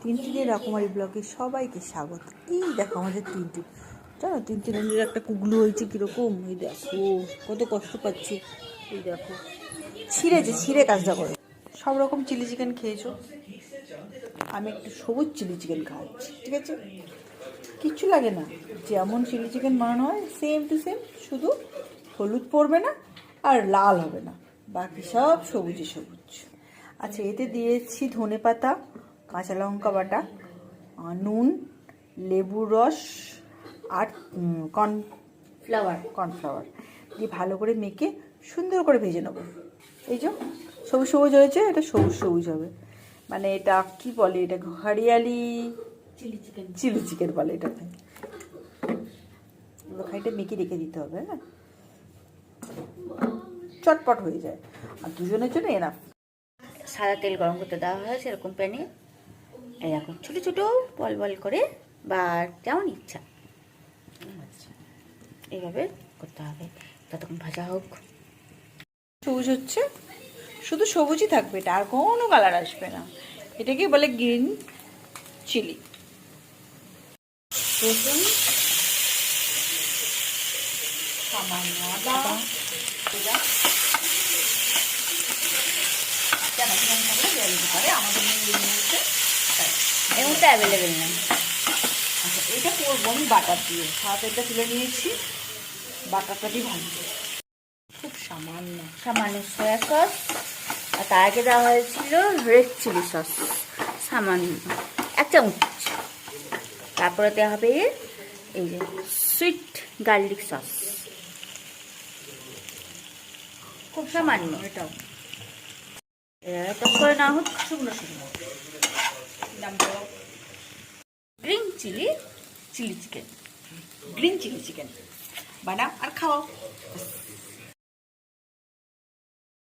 টিনটিনের রকমারি ব্লগে সবাইকে স্বাগত। এই দেখো আমাদের টিনটিন, জানো টিনটিনের একটা কুগলু হয়েছে কীরকম, এই দেখো কত কষ্ট পাচ্ছে। এই দেখো ছিঁড়ে কাজটা করে। সব রকম চিলি চিকেন খেয়েছো, আমি একটু সবুজ চিলি চিকেন খাওয়াচ্ছি, ঠিক আছে? কিচ্ছু লাগে না, যেমন চিলি চিকেন বানানো হয় সেম টু সেম, শুধু হলুদ পড়বে না আর লাল হবে না, বাকি সব সবুজে সবুজ। আচ্ছা, এতে দিয়েছি ধনেপাতা, কাঁচা লঙ্কা বাটা, নুন, লেবুর রস আর কর্নফ্লাওয়ার দিয়ে ভালো করে মেখে সুন্দর করে ভেজে নেবো। এই যে সবুজ সবুজ হয়েছে, এটা সবুজ সবুজ হবে, মানে এটা কি বলে, এটা হরিয়ালি চিলি চিকেন বলে এটাকে। খাইটা মেখে রেখে দিতে হবে, হ্যাঁ, চটপট হয়ে যায় আর দুজনের জন্য এনাফ। সাদা তেল গরম করতে দেওয়া হয় সেরকম প্যানে, এরকম ছোটো ছোটো বল বল করে বা যেমন ইচ্ছা এইভাবে করতে হবে। ততক্ষণ ভাজা হোক। সবুজ হচ্ছে, শুধু সবুজই থাকবে, এটা আর কোনো কালার আসবে না। এটাকে বলে গ্রিন চিলি। রসুন, সামান্য আদা, আমাদের এর মধ্যে অ্যাভেলেবেল নেই। আচ্ছা, এটা করবো আমি বাটার দিয়ে, সাথে এটা তুলে নিয়েছি, বাটারটা দিয়ে ভাজবো। খুব সামান্য সয়া সস, আর তার আগে দেওয়া হয়েছিল রেড চিলি সস সামান্য 1 চামচ। তারপরে দেওয়া হবে এই যে সুইট গার্লিক সস খুব সামান্য। এটাও এটা করে না হোক শুকনো শুকনো green chilli chicken. Green chilli chicken বানাও আর খাও।